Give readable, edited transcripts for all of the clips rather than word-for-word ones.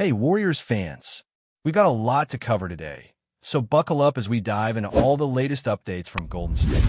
Hey, Warriors fans, we've got a lot to cover today, so buckle up as we dive into all the latest updates from Golden State.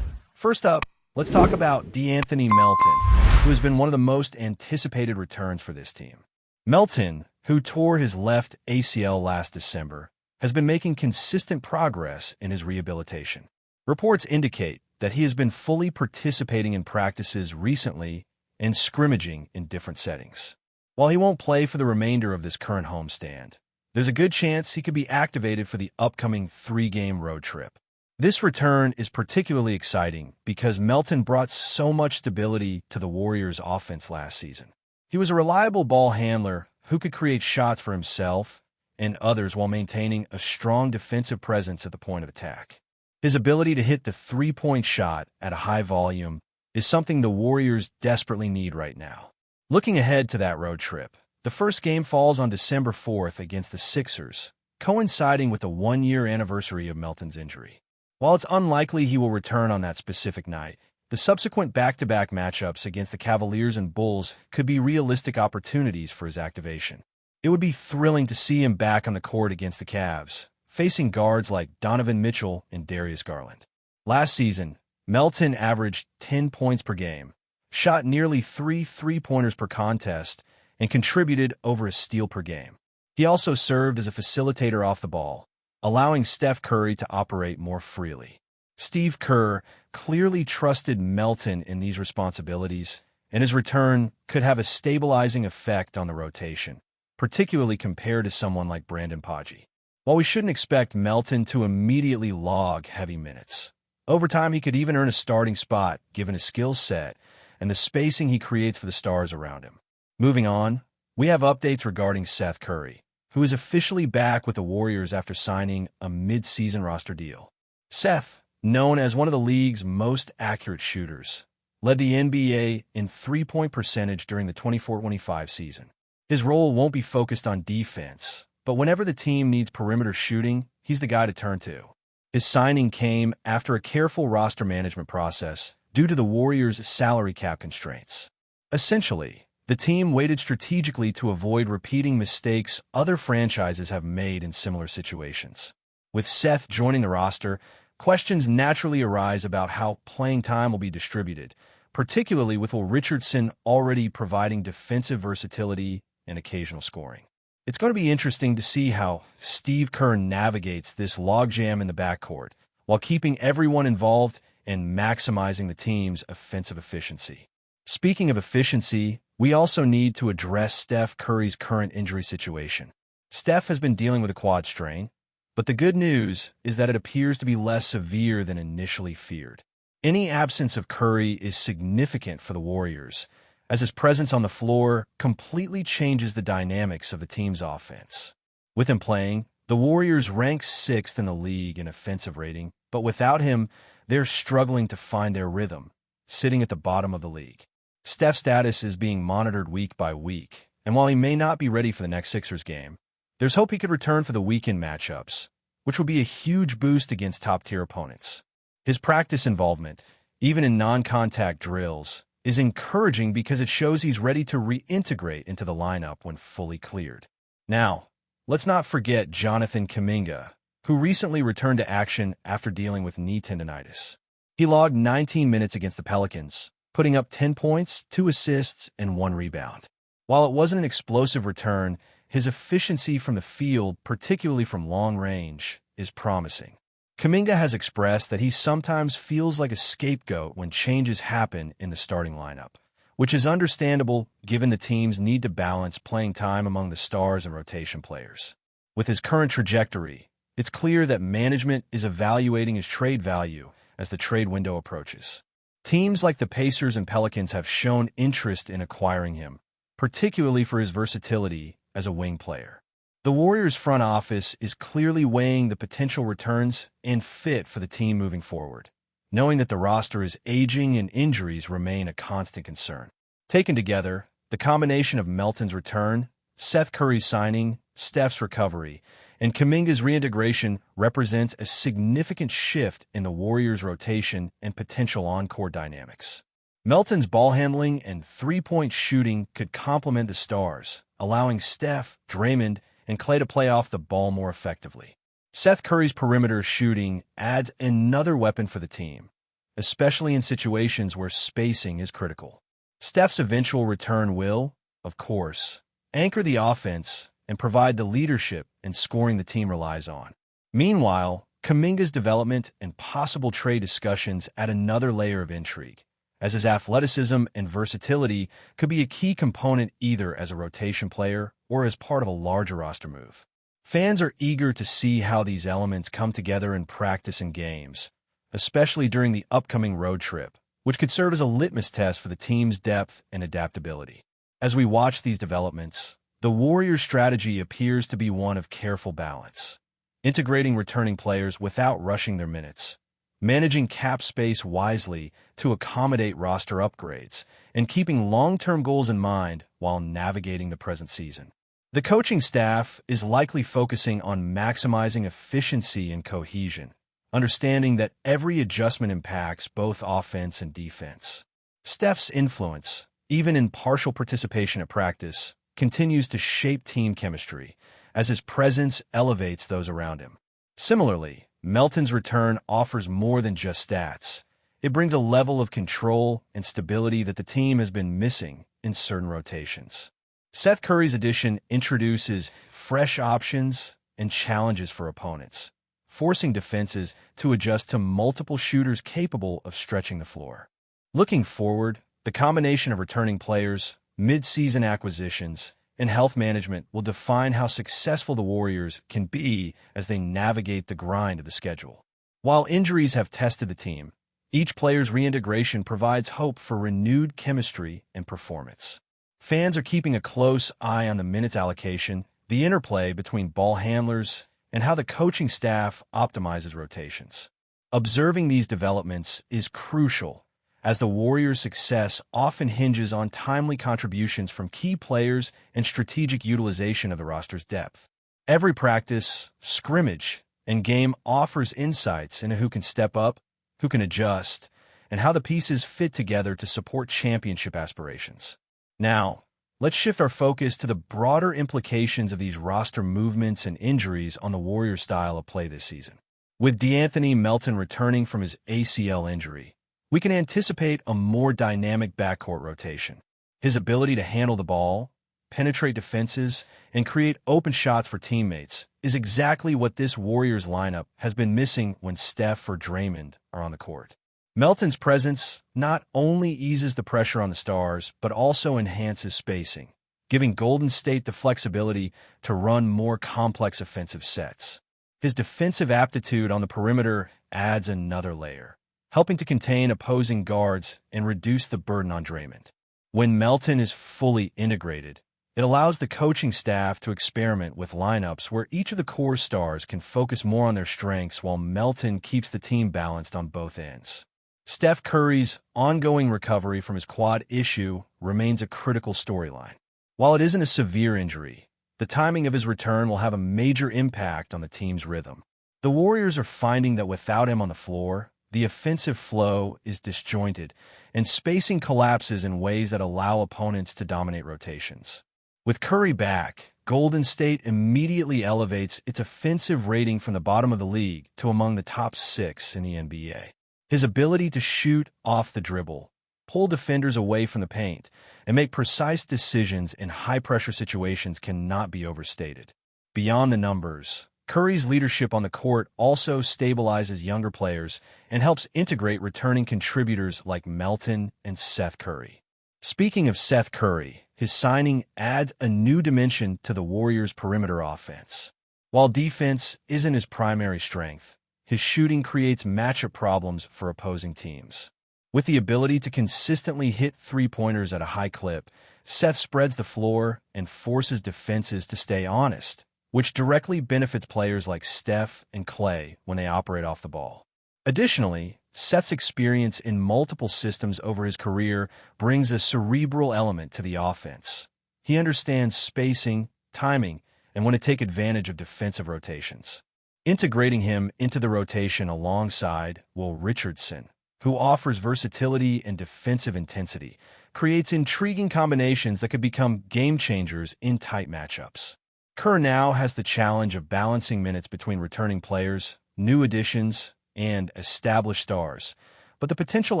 First up, let's talk about De'Anthony Melton, who has been one of the most anticipated returns for this team. Melton, who tore his left ACL last December, has been making consistent progress in his rehabilitation. Reports indicate that he has been fully participating in practices recently and scrimmaging in different settings. While he won't play for the remainder of this current homestand, there's a good chance he could be activated for the upcoming 3-game road trip. This return is particularly exciting because Melton brought so much stability to the Warriors' offense last season. He was a reliable ball handler who could create shots for himself and others while maintaining a strong defensive presence at the point of attack. His ability to hit the three-point shot at a high volume is something the Warriors desperately need right now. Looking ahead to that road trip, the first game falls on December 4th against the Sixers, coinciding with the 1-year anniversary of Melton's injury. While it's unlikely he will return on that specific night, the subsequent back-to-back matchups against the Cavaliers and Bulls could be realistic opportunities for his activation. It would be thrilling to see him back on the court against the Cavs, facing guards like Donovan Mitchell and Darius Garland. Last season, Melton averaged 10 points per game, shot nearly 3 three-pointers per contest, and contributed over a steal per game. He also served as a facilitator off the ball, allowing Steph Curry to operate more freely. Steve Kerr clearly trusted Melton in these responsibilities, and his return could have a stabilizing effect on the rotation, particularly compared to someone like Brandon Paggi. While we shouldn't expect Melton to immediately log heavy minutes, over time he could even earn a starting spot given his skill set and the spacing he creates for the stars around him. Moving on, we have updates regarding Seth Curry, who is officially back with the Warriors after signing a mid-season roster deal. Seth, known as one of the league's most accurate shooters, led the NBA in three-point percentage during the 24-25 season. His role won't be focused on defense, but whenever the team needs perimeter shooting, he's the guy to turn to. His signing came after a careful roster management process due to the Warriors' salary cap constraints. Essentially, the team waited strategically to avoid repeating mistakes other franchises have made in similar situations. With Seth joining the roster, questions naturally arise about how playing time will be distributed, particularly with Will Richardson already providing defensive versatility and occasional scoring. It's going to be interesting to see how Steve Kerr navigates this logjam in the backcourt while keeping everyone involved and maximizing the team's offensive efficiency. Speaking of efficiency, we also need to address Steph Curry's current injury situation. Steph has been dealing with a quad strain, but the good news is that it appears to be less severe than initially feared. Any absence of Curry is significant for the Warriors, as his presence on the floor completely changes the dynamics of the team's offense. With him playing, the Warriors rank 6th in the league in offensive rating, but without him, they're struggling to find their rhythm, sitting at the bottom of the league. Steph's status is being monitored week by week, and while he may not be ready for the next Sixers game, there's hope he could return for the weekend matchups, which will be a huge boost against top-tier opponents. His practice involvement, even in non-contact drills, is encouraging because it shows he's ready to reintegrate into the lineup when fully cleared. Now, let's not forget Jonathan Kuminga, who recently returned to action after dealing with knee tendonitis. He logged 19 minutes against the Pelicans, putting up 10 points, 2 assists, and 1 rebound. While it wasn't an explosive return, his efficiency from the field, particularly from long range, is promising. Kuminga has expressed that he sometimes feels like a scapegoat when changes happen in the starting lineup, which is understandable given the team's need to balance playing time among the stars and rotation players. With his current trajectory, it's clear that management is evaluating his trade value as the trade window approaches. Teams like the Pacers and Pelicans have shown interest in acquiring him, particularly for his versatility as a wing player. The Warriors' front office is clearly weighing the potential returns and fit for the team moving forward, knowing that the roster is aging and injuries remain a constant concern. Taken together, the combination of Melton's return, Seth Curry's signing, Steph's recovery, and Kuminga's reintegration represents a significant shift in the Warriors' rotation and potential on-court dynamics. Melton's ball handling and three-point shooting could complement the Stars, allowing Steph, Draymond, and Klay to play off the ball more effectively. Seth Curry's perimeter shooting adds another weapon for the team, especially in situations where spacing is critical. Steph's eventual return will, of course, anchor the offense and provide the leadership and scoring the team relies on. Meanwhile, Kuminga's development and possible trade discussions add another layer of intrigue, as his athleticism and versatility could be a key component either as a rotation player or as part of a larger roster move. Fans are eager to see how these elements come together in practice and games, especially during the upcoming road trip, which could serve as a litmus test for the team's depth and adaptability. As we watch these developments, the Warriors' strategy appears to be one of careful balance, integrating returning players without rushing their minutes, managing cap space wisely to accommodate roster upgrades, and keeping long-term goals in mind while navigating the present season. The coaching staff is likely focusing on maximizing efficiency and cohesion, understanding that every adjustment impacts both offense and defense. Steph's influence, even in partial participation at practice, continues to shape team chemistry, as his presence elevates those around him. Similarly, Melton's return offers more than just stats. It brings a level of control and stability that the team has been missing in certain rotations. Seth Curry's addition introduces fresh options and challenges for opponents, forcing defenses to adjust to multiple shooters capable of stretching the floor. Looking forward, the combination of returning players, mid-season acquisitions, and health management will define how successful the Warriors can be as they navigate the grind of the schedule. While injuries have tested the team, each player's reintegration provides hope for renewed chemistry and performance. Fans are keeping a close eye on the minutes allocation, the interplay between ball handlers, and how the coaching staff optimizes rotations. Observing these developments is crucial, as the Warriors' success often hinges on timely contributions from key players and strategic utilization of the roster's depth. Every practice, scrimmage, and game offers insights into who can step up, who can adjust, and how the pieces fit together to support championship aspirations. Now, let's shift our focus to the broader implications of these roster movements and injuries on the Warriors' style of play this season. With De'Anthony Melton returning from his ACL injury, we can anticipate a more dynamic backcourt rotation. His ability to handle the ball, penetrate defenses, and create open shots for teammates is exactly what this Warriors lineup has been missing when Steph or Draymond are on the court. Melton's presence not only eases the pressure on the Stars, but also enhances spacing, giving Golden State the flexibility to run more complex offensive sets. His defensive aptitude on the perimeter adds another layer, helping to contain opposing guards and reduce the burden on Draymond. When Melton is fully integrated, it allows the coaching staff to experiment with lineups where each of the core stars can focus more on their strengths while Melton keeps the team balanced on both ends. Steph Curry's ongoing recovery from his quad issue remains a critical storyline. While it isn't a severe injury, the timing of his return will have a major impact on the team's rhythm. The Warriors are finding that without him on the floor, the offensive flow is disjointed, and spacing collapses in ways that allow opponents to dominate rotations. With Curry back, Golden State immediately elevates its offensive rating from the bottom of the league to among the top 6 in the NBA. His ability to shoot off the dribble, pull defenders away from the paint, and make precise decisions in high-pressure situations cannot be overstated. Beyond the numbers, Curry's leadership on the court also stabilizes younger players and helps integrate returning contributors like Melton and Seth Curry. Speaking of Seth Curry, his signing adds a new dimension to the Warriors' perimeter offense. While defense isn't his primary strength, his shooting creates matchup problems for opposing teams. With the ability to consistently hit three-pointers at a high clip, Seth spreads the floor and forces defenses to stay honest, which directly benefits players like Steph and Klay when they operate off the ball. Additionally, Seth's experience in multiple systems over his career brings a cerebral element to the offense. He understands spacing, timing, and when to take advantage of defensive rotations. Integrating him into the rotation alongside Will Richardson, who offers versatility and defensive intensity, creates intriguing combinations that could become game-changers in tight matchups. Kerr now has the challenge of balancing minutes between returning players, new additions, and established stars, but the potential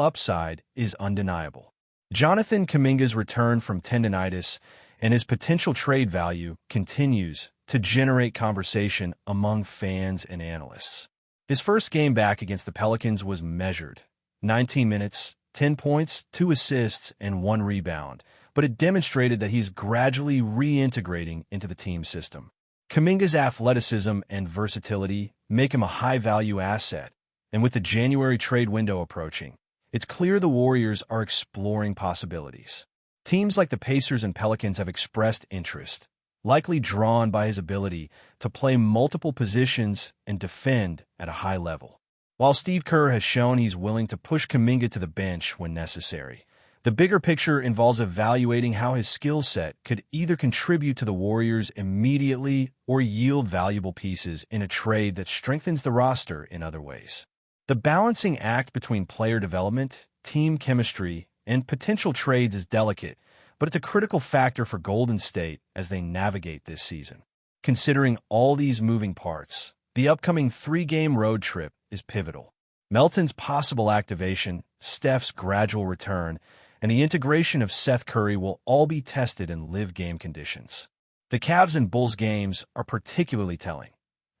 upside is undeniable. Jonathan Kuminga's return from tendinitis and his potential trade value continues to generate conversation among fans and analysts. His first game back against the Pelicans was measured. 19 minutes, 10 points, 2 assists, and 1 rebound, but it demonstrated that he's gradually reintegrating into the team system. Kuminga's athleticism and versatility make him a high-value asset, and with the January trade window approaching, it's clear the Warriors are exploring possibilities. Teams like the Pacers and Pelicans have expressed interest, likely drawn by his ability to play multiple positions and defend at a high level. While Steve Kerr has shown he's willing to push Kuminga to the bench when necessary, the bigger picture involves evaluating how his skill set could either contribute to the Warriors immediately or yield valuable pieces in a trade that strengthens the roster in other ways. The balancing act between player development, team chemistry, and potential trades is delicate, but it's a critical factor for Golden State as they navigate this season. Considering all these moving parts, the upcoming 3-game road trip is pivotal. Melton's possible activation, Steph's gradual return, and the integration of Seth Curry will all be tested in live-game conditions. The Cavs and Bulls games are particularly telling,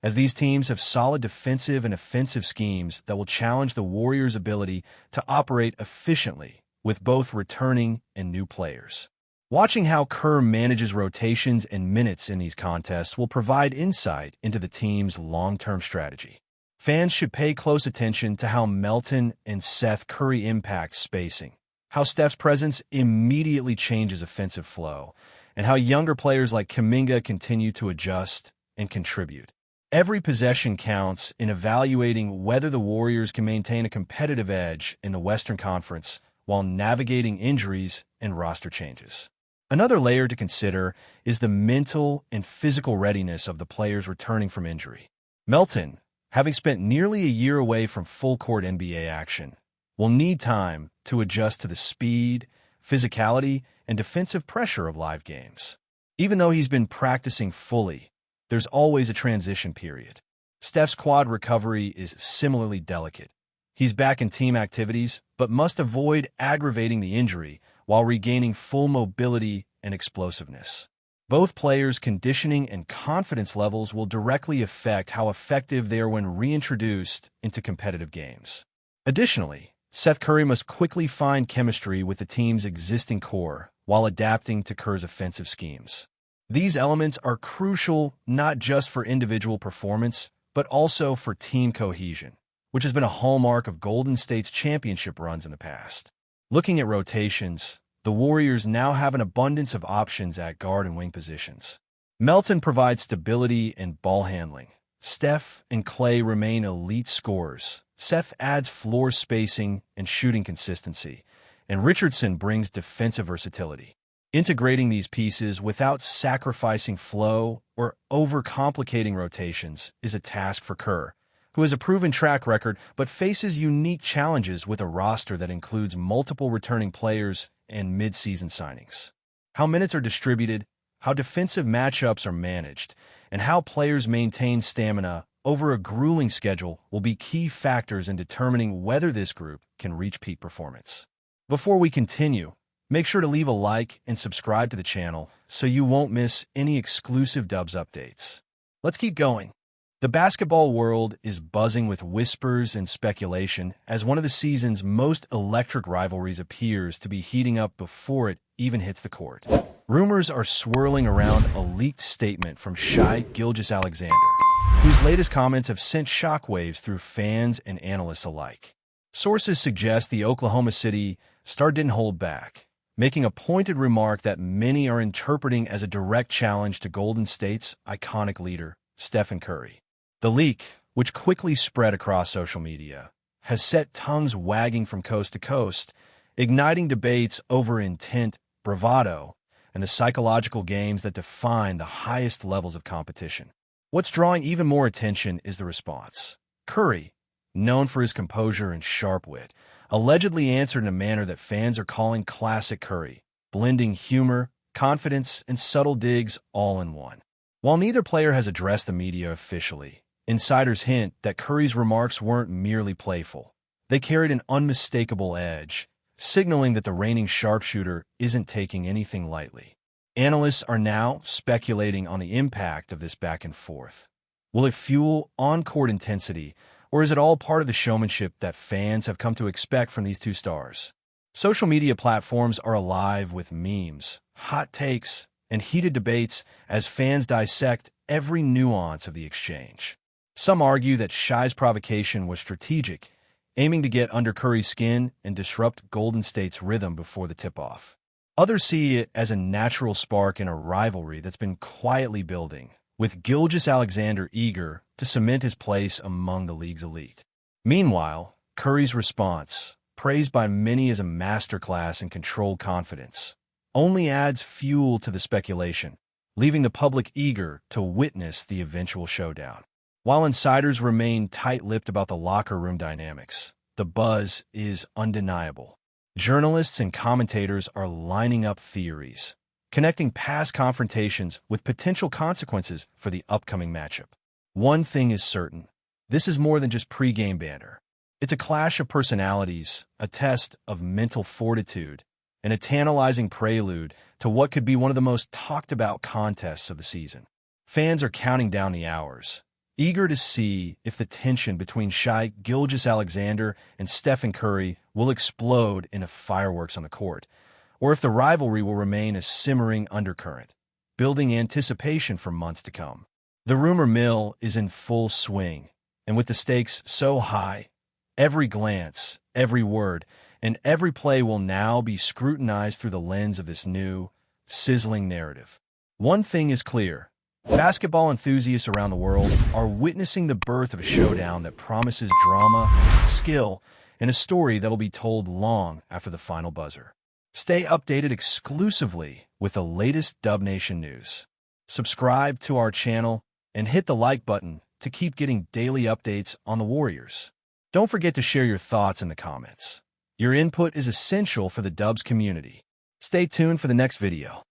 as these teams have solid defensive and offensive schemes that will challenge the Warriors' ability to operate efficiently with both returning and new players. Watching how Kerr manages rotations and minutes in these contests will provide insight into the team's long-term strategy. Fans should pay close attention to how Melton and Seth Curry impact spacing, how Steph's presence immediately changes offensive flow, and how younger players like Kuminga continue to adjust and contribute. Every possession counts in evaluating whether the Warriors can maintain a competitive edge in the Western Conference while navigating injuries and roster changes. Another layer to consider is the mental and physical readiness of the players returning from injury. Melton, having spent nearly a year away from full-court NBA action, will need time to adjust to the speed, physicality, and defensive pressure of live games. Even though he's been practicing fully, there's always a transition period. Steph's quad recovery is similarly delicate. He's back in team activities, but must avoid aggravating the injury while regaining full mobility and explosiveness. Both players' conditioning and confidence levels will directly affect how effective they are when reintroduced into competitive games. Additionally, Seth Curry must quickly find chemistry with the team's existing core while adapting to Kerr's offensive schemes. These elements are crucial not just for individual performance, but also for team cohesion, which has been a hallmark of Golden State's championship runs in the past. Looking at rotations, the Warriors now have an abundance of options at guard and wing positions. Melton provides stability and ball handling. Steph and Klay remain elite scorers. Seth adds floor spacing and shooting consistency, and Richardson brings defensive versatility. Integrating these pieces without sacrificing flow or overcomplicating rotations is a task for Kerr, who has a proven track record but faces unique challenges with a roster that includes multiple returning players and mid-season signings. How minutes are distributed, how defensive matchups are managed, and how players maintain stamina over a grueling schedule will be key factors in determining whether this group can reach peak performance. Before we continue, make sure to leave a like and subscribe to the channel so you won't miss any exclusive Dubs updates. Let's keep going. The basketball world is buzzing with whispers and speculation as one of the season's most electric rivalries appears to be heating up before it even hits the court. Rumors are swirling around a leaked statement from Shai Gilgeous-Alexander, whose latest comments have sent shockwaves through fans and analysts alike. Sources suggest the Oklahoma City star didn't hold back, making a pointed remark that many are interpreting as a direct challenge to Golden State's iconic leader, Stephen Curry. The leak, which quickly spread across social media, has set tongues wagging from coast to coast, igniting debates over intent, bravado, and the psychological games that define the highest levels of competition. What's drawing even more attention is the response. Curry, known for his composure and sharp wit, allegedly answered in a manner that fans are calling classic Curry, blending humor, confidence, and subtle digs all in one. While neither player has addressed the media officially, insiders hint that Curry's remarks weren't merely playful. They carried an unmistakable edge, signaling that the reigning sharpshooter isn't taking anything lightly. Analysts are now speculating on the impact of this back and forth. Will it fuel on-court intensity, or is it all part of the showmanship that fans have come to expect from these two stars? Social media platforms are alive with memes, hot takes, and heated debates as fans dissect every nuance of the exchange. Some argue that Shai's provocation was strategic, aiming to get under Curry's skin and disrupt Golden State's rhythm before the tip-off. Others see it as a natural spark in a rivalry that's been quietly building, with Gilgeous-Alexander eager to cement his place among the league's elite. Meanwhile, Curry's response, praised by many as a masterclass in controlled confidence, only adds fuel to the speculation, leaving the public eager to witness the eventual showdown. While insiders remain tight-lipped about the locker room dynamics, the buzz is undeniable. Journalists and commentators are lining up theories, connecting past confrontations with potential consequences for the upcoming matchup. One thing is certain, this is more than just pre-game banter. It's a clash of personalities, a test of mental fortitude, and a tantalizing prelude to what could be one of the most talked-about contests of the season. Fans are counting down the hours, eager to see if the tension between Shai Gilgeous-Alexander and Stephen Curry will explode into fireworks on the court, or if the rivalry will remain a simmering undercurrent, building anticipation for months to come. The rumor mill is in full swing, and with the stakes so high, every glance, every word, and every play will now be scrutinized through the lens of this new, sizzling narrative. One thing is clear. Basketball enthusiasts around the world are witnessing the birth of a showdown that promises drama, skill, and a story that will be told long after the final buzzer. Stay updated exclusively with the latest Dub Nation news. Subscribe to our channel and hit the like button to keep getting daily updates on the Warriors. Don't forget to share your thoughts in the comments. Your input is essential for the Dubs community. Stay tuned for the next video.